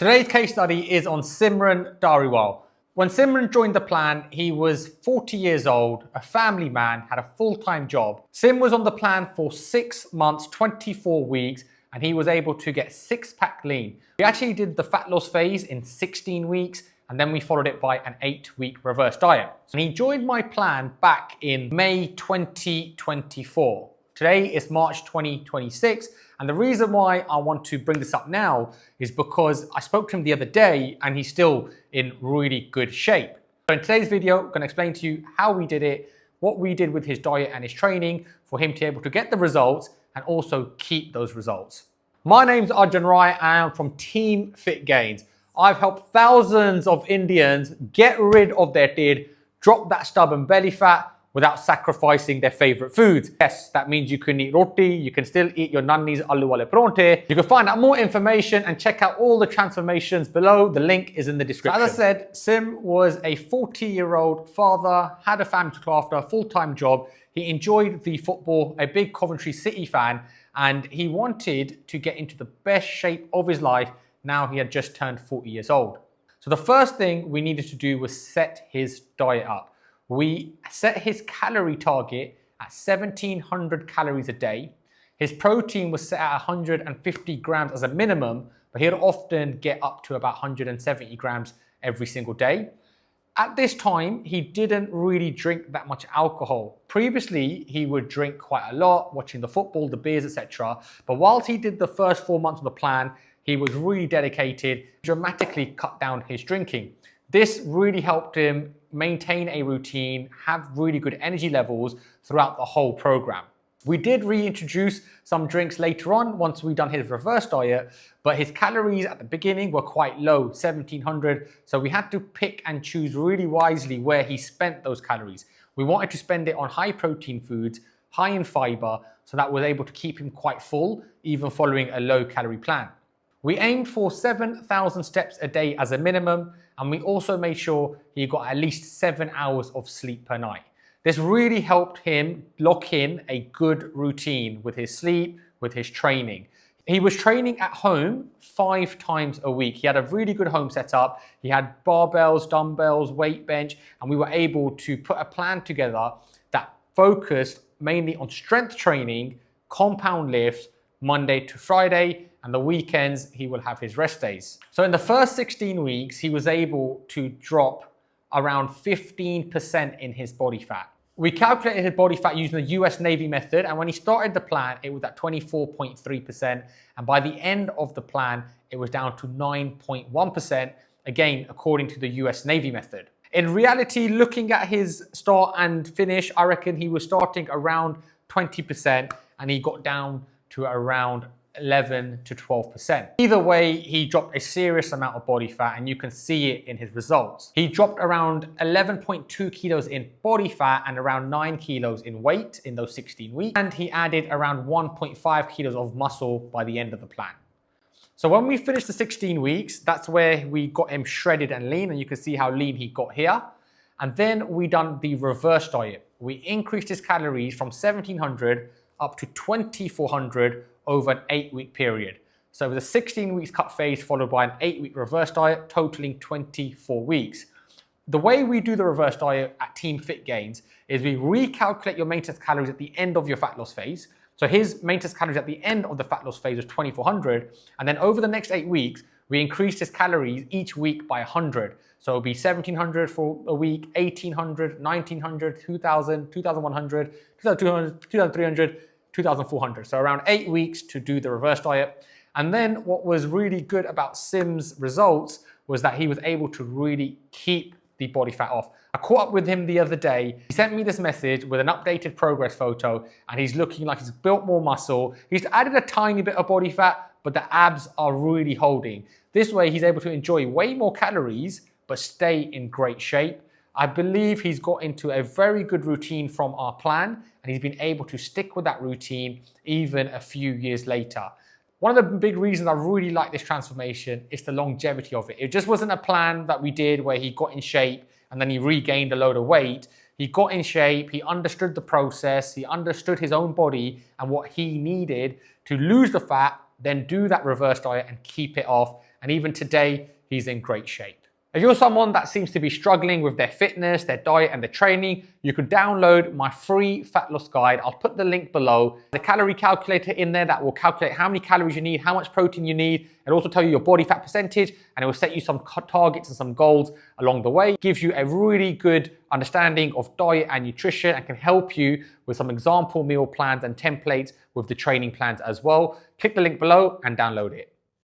Today's case study is on Simron Dhariwal. When Simron joined the plan, he was 40 years old, a family man, had a full-time job. Sim was on the plan for 6 months, 24 weeks, and he was able to get six-pack lean. We actually did the fat loss phase in 16 weeks, and then we followed it by an 8-week reverse diet. And he joined my plan back in May 2024. Today is March 2026, and the reason why I want to bring this up now is because I spoke to him the other day and he's still in really good shape. So in today's video, I'm going to explain to you how we did it, what we did with his diet and his training for him to be able to get the results and also keep those results. My name's 𝙍𝙀𝙑𝙀𝙍, and I'm from Team Fit Gains. I've helped thousands of Indians get rid of their ṭid, drop that stubborn belly fat, without sacrificing their favorite foods. Yes, that means you can eat roti, you can still eat your nanni's 𝙍𝙀𝙒𝙀𝙀. You can find out more information and check out all the transformations below. The link is in the description. So as I said, Sim was a 40-year-old father, had a family to look after, a full-time job. He enjoyed the football, a big Coventry City fan, and he wanted to get into the best shape of his life now he had just turned 40 years old. So the first thing we needed to do was set his diet up. We set his calorie target at 1,700 calories a day. His protein was set at 150 grams as a minimum, but he'd often get up to about 170 grams every single day. At this time, he didn't really drink that much alcohol. Previously, he would drink quite a lot, watching the football, the beers, etc. But whilst he did the first 4 months of the plan, he was really dedicated, dramatically cut down his drinking. This really helped him maintain a routine, have really good energy levels throughout the whole program. We did reintroduce some drinks later on once we'd done his reverse diet, but his calories at the beginning were quite low, 1,700. So we had to pick and choose really wisely where he spent those calories. We wanted to spend it on high protein foods, high in fiber, so that was able to keep him quite full, even following a low calorie plan. We aimed for 7,000 steps a day as a minimum, and we also made sure he got at least 7 hours of sleep per night. This really helped him lock in a good routine with his sleep, with his training. He was training at home 5 times a week. He had a really good home setup. He had barbells, dumbbells, weight bench, and we were able to put a plan together that focused mainly on strength training, compound lifts, Monday to Friday, and the weekends he will have his rest days. So in the first 16 weeks, he was able to drop around 15% in his body fat. We calculated his body fat using the US Navy method, and when he started the plan, it was at 24.3%, and by the end of the plan, it was down to 9.1%, again, according to the US Navy method. In reality, looking at his start and finish, I reckon he was starting around 20%, and he got down to around 11 to 12%. Either way, he dropped a serious amount of body fat, and you can see it in his results. He dropped around 11.2 kilos in body fat and around 9 kilos in weight in those 16 weeks. And he added around 1.5 kilos of muscle by the end of the plan. So when we finished the 16 weeks, that's where we got him shredded and lean, and you can see how lean he got here. And then we done the reverse diet. We increased his calories from 1,700 up to 2,400 over an 8-week period. So it was a 16 weeks cut phase followed by an 8-week reverse diet, totaling 24 weeks. The way we do the reverse diet at Team Fit Gains is we recalculate your maintenance calories at the end of your fat loss phase. So his maintenance calories at the end of the fat loss phase was 2,400. And then over the next 8 weeks, we increased his calories each week by 100. So it'll be 1,700 for a week, 1,800, 1,900, 2,000, 2,100, 2,200, 2,300, 2,400. So around 8 weeks to do the reverse diet. And then what was really good about Sim's results was that he was able to really keep the body fat off. I caught up with him the other day. He sent me this message with an updated progress photo, and he's looking like he's built more muscle. He's added a tiny bit of body fat, but the abs are really holding. This way he's able to enjoy way more calories, but stay in great shape. I believe he's got into a very good routine from our plan, and he's been able to stick with that routine even a few years later. One of the big reasons I really like this transformation is the longevity of it. It just wasn't a plan that we did where he got in shape and then he regained a load of weight. He got in shape, he understood the process, he understood his own body and what he needed to lose the fat, then do that reverse diet and keep it off. and even today, he's in great shape. If you're someone that seems to be struggling with their fitness, their diet and their training, you can download my free fat loss guide. I'll put the link below. The calorie calculator in there that will calculate how many calories you need, how much protein you need. It'll also tell you your body fat percentage, and it will set you some targets and some goals along the way. It gives you a really good understanding of diet and nutrition and can help you with some example meal plans and templates with the training plans as well. Click the link below and download it.